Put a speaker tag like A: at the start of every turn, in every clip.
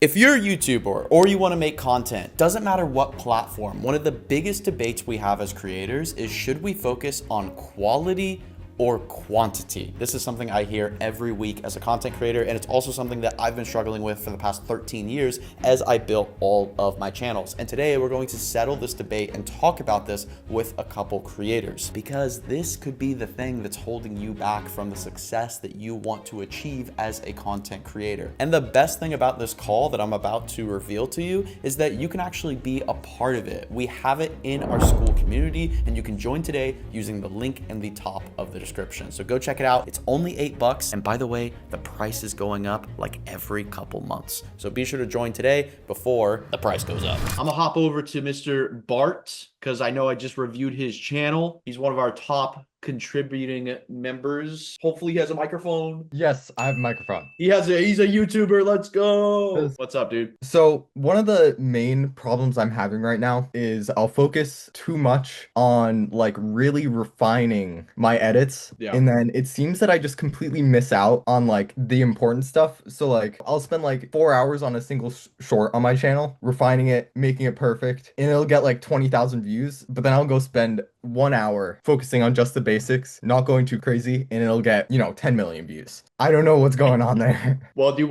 A: If you're a YouTuber or you want to make content, doesn't matter what platform, one of the biggest debates we have as creators is should we focus on quality or quantity? This is something I hear every week as a content creator, and it's also something that I've been struggling with for the past 13 years as I built all of my channels. And today we're going to settle this debate and talk about this with a couple creators, because this could be the thing that's holding you back from the success that you want to achieve as a content creator. And the best thing about this call that I'm about to reveal to you is that you can actually be a part of it. We have it in our school community, and you can join today using the link in the top of the description. So go check it out. It's only $8. And by the way, the price is going up like every couple months. So be sure to join today before the price goes up. I'm gonna hop over to Mr. Bart because I know I just reviewed his channel. He's one of our top contributing members. Hopefully he has a microphone.
B: Yes, I have a microphone.
A: He's a YouTuber. Let's go.
B: Yes.
A: What's up, dude?
B: So one of the main problems I'm having right now is I'll focus too much on like really refining my edits.
A: Yeah.
B: And then it seems that I just completely miss out on like the important stuff. So like I'll spend like 4 hours on a single short on my channel, refining it, making it perfect, and it'll get like 20,000 views. But then I'll go spend 1 hour focusing on just the basics, not going too crazy, and it'll get, 10 million views. I don't know what's going on there.
A: Well, do you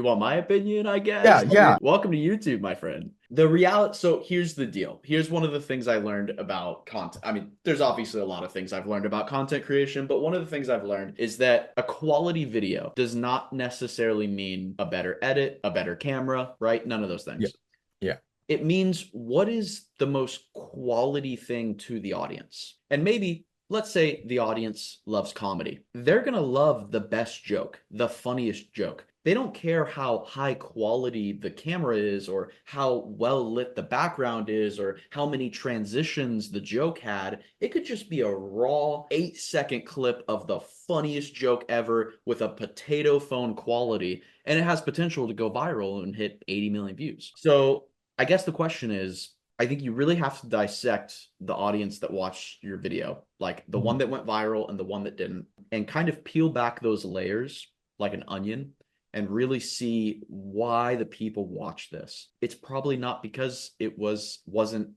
A: want my opinion, I guess?
B: Yeah, yeah.
A: Welcome to YouTube, my friend. The reality, so here's the deal. Here's one of the things I learned about content. I mean, there's obviously a lot of things I've learned about content creation, but one of the things I've learned is that a quality video does not necessarily mean a better edit, a better camera, right? None of those things.
B: Yeah. Yeah.
A: It means what is the most quality thing to the audience. And maybe, let's say the audience loves comedy. They're going to love the best joke, the funniest joke. They don't care how high quality the camera is or how well lit the background is or how many transitions the joke had. It could just be a raw 8-second clip of the funniest joke ever with a potato phone quality, and it has potential to go viral and hit 80 million views. So I guess the question is, I think you really have to dissect the audience that watched your video, like the one that went viral and the one that didn't, and kind of peel back those layers like an onion and really see why the people watch this. It's probably not because it wasn't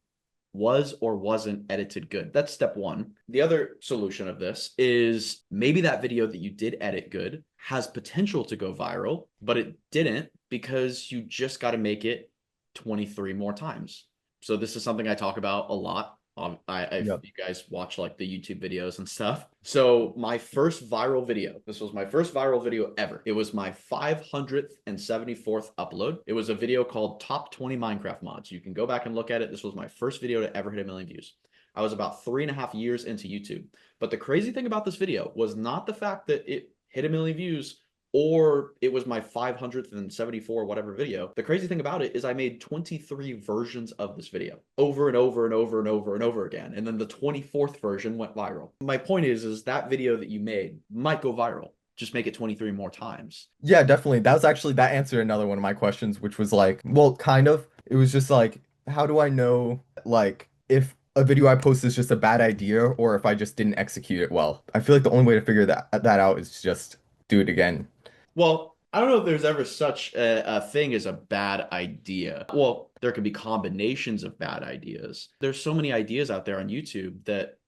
A: edited good. That's step one. The other solution of this is maybe that video that you did edit good has potential to go viral, but it didn't because you just got to make it 23 more times. So this is something I talk about a lot. If you guys watch like the YouTube videos and stuff. So my first viral video, this was my first viral video ever. It was my 574th upload. It was a video called Top 20 Minecraft Mods. You can go back and look at it. This was my first video to ever hit 1 million views. I was about 3.5 years into YouTube. But the crazy thing about this video was not the fact that it hit 1 million views or it was my 574 whatever video. The crazy thing about it is I made 23 versions of this video over and over and over and over and over again. And then the 24th version went viral. My point is that video that you made might go viral. Just make it 23 more times.
B: Yeah, definitely. That answered another one of my questions, which was like, well, kind of. It was just like, how do I know like if a video I post is just a bad idea or if I just didn't execute it well? I feel like the only way to figure that out is just do it again.
A: Well, I don't know if there's ever such a thing as a bad idea. Well, there can be combinations of bad ideas. There's so many ideas out there on YouTube that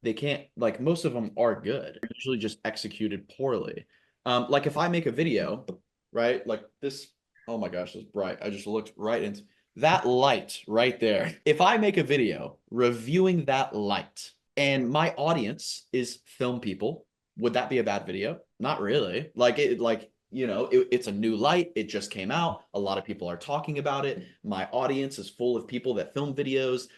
A: they can't, like most of them are good. They're usually just executed poorly. Like if I make a video, right? Like this, oh my gosh, it's bright. I just looked right into that light right there. If I make a video reviewing that light and my audience is film people, would that be a bad video? Not really. It's a new light. It just came out. A lot of people are talking about it. My audience is full of people that film videos.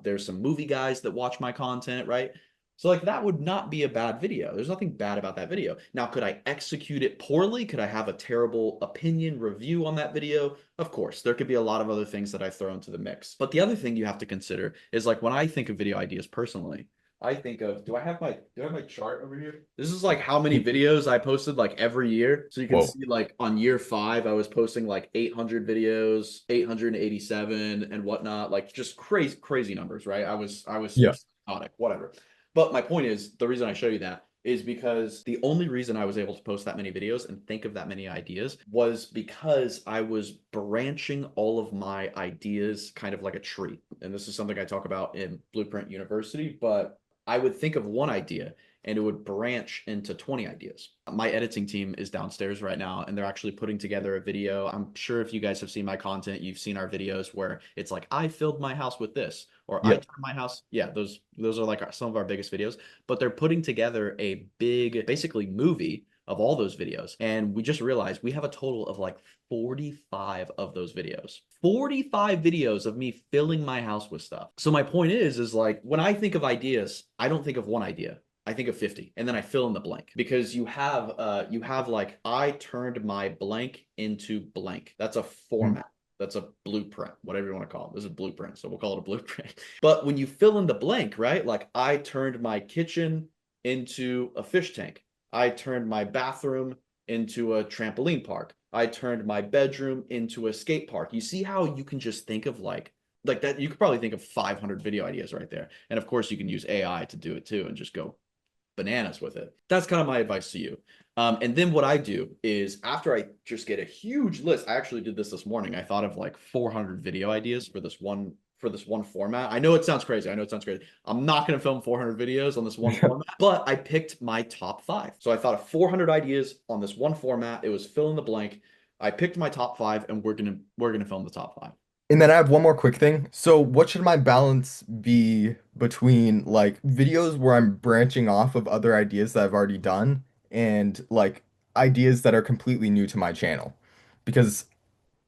A: There's some movie guys that watch my content, right? So like that would not be a bad video. There's nothing bad about that video. Now, could I execute it poorly? Could I have a terrible opinion review on that video? Of course, there could be a lot of other things that I throw into the mix. But the other thing you have to consider is like when I think of video ideas personally, I think of, do I have my chart over here? This is like how many videos I posted like every year. So you can see like on year 5, I was posting like 800 videos, 887 and whatnot, like just crazy numbers, right? I was
B: Yeah.
A: psychotic, whatever. But my point is, the reason I show you that is because the only reason I was able to post that many videos and think of that many ideas was because I was branching all of my ideas kind of like a tree. And this is something I talk about in Blueprint University, but I would think of one idea and it would branch into 20 ideas. My editing team is downstairs right now and they're actually putting together a video. I'm sure if you guys have seen my content, you've seen our videos where it's like, I filled my house with this, or I
B: Yep.
A: turned my house. Yeah, those are like some of our biggest videos, but they're putting together a big, basically movie of all those videos. And we just realized we have a total of like 45 of those videos. 45 videos of me filling my house with stuff. So my point is like when I think of ideas, I don't think of one idea. I think of 50 and then I fill in the blank because you have like I turned my blank into blank. That's a
B: Mm.
A: format. That's a blueprint, whatever you want to call it. This is a blueprint, so we'll call it a blueprint. But when you fill in the blank, right? Like I turned my kitchen into a fish tank. I turned my bathroom into a trampoline park. I turned my bedroom into a skate park. You see how you can just think of like that. You could probably think of 500 video ideas right there. And of course, you can use AI to do it too and just go bananas with it. That's kind of my advice to you. And then what I do is after I just get a huge list, I actually did this morning. I thought of like 400 video ideas for this one format. I know it sounds crazy. I know it sounds crazy. I'm not going to film 400 videos on this one format, but I picked my top 5. So I thought of 400 ideas on this one format. It was fill in the blank. I picked my top 5 and we're going to film the top 5.
B: And then I have one more quick thing. So what should my balance be between like videos where I'm branching off of other ideas that I've already done and like ideas that are completely new to my channel? Because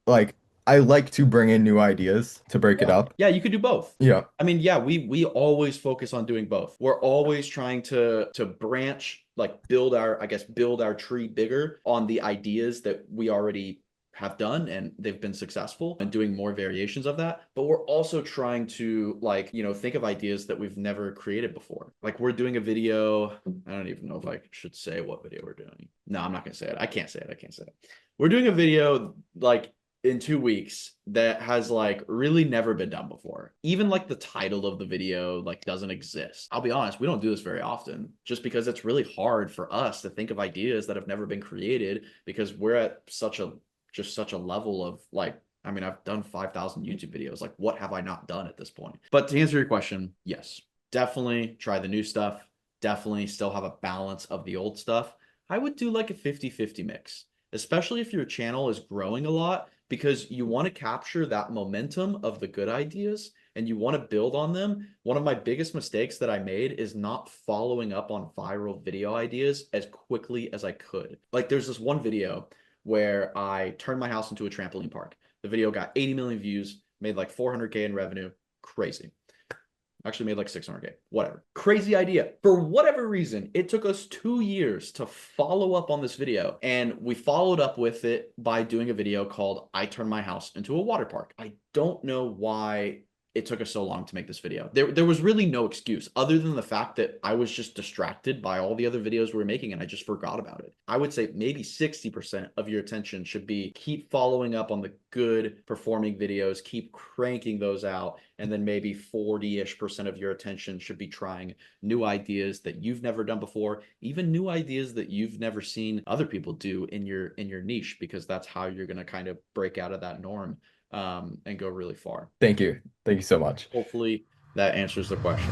B: like I like to bring in new ideas to break it
A: Yeah.
B: up.
A: Yeah, you could do both.
B: Yeah.
A: I mean, yeah, we always focus on doing both. We're always trying to branch, like build our, I guess, build our tree bigger on the ideas that we already have done and they've been successful and doing more variations of that. But we're also trying to like, think of ideas that we've never created before. Like we're doing a video. I don't even know if I should say what video we're doing. No, I'm not gonna say it. I can't say it. I can't say it. We're doing a video like in 2 weeks that has like really never been done before. Even like the title of the video like doesn't exist. I'll be honest, we don't do this very often just because it's really hard for us to think of ideas that have never been created because we're at such a level of like I mean, I've done 5,000 YouTube videos. Like what have I not done at this point? But to answer your question, yes. Definitely try the new stuff. Definitely still have a balance of the old stuff. I would do like a 50-50 mix, especially if your channel is growing a lot because you want to capture that momentum of the good ideas and you want to build on them. One of my biggest mistakes that I made is not following up on viral video ideas as quickly as I could. Like there's this one video where I turned my house into a trampoline park. The video got 80 million views, made like 400K in revenue. Crazy. Actually made like 600K, whatever. Crazy idea. For whatever reason, it took us 2 years to follow up on this video. And we followed up with it by doing a video called I Turned My House into a Water Park. I don't know why it took us so long to make this video. There was really no excuse other than the fact that I was just distracted by all the other videos we were making and I just forgot about it. I would say maybe 60% of your attention should be keep following up on the good performing videos, keep cranking those out, and then maybe 40-ish% of your attention should be trying new ideas that you've never done before, even new ideas that you've never seen other people do in your niche, because that's how you're going to kind of break out of that norm and go really far.
B: Thank you. Thank you so much.
A: Hopefully that answers the question.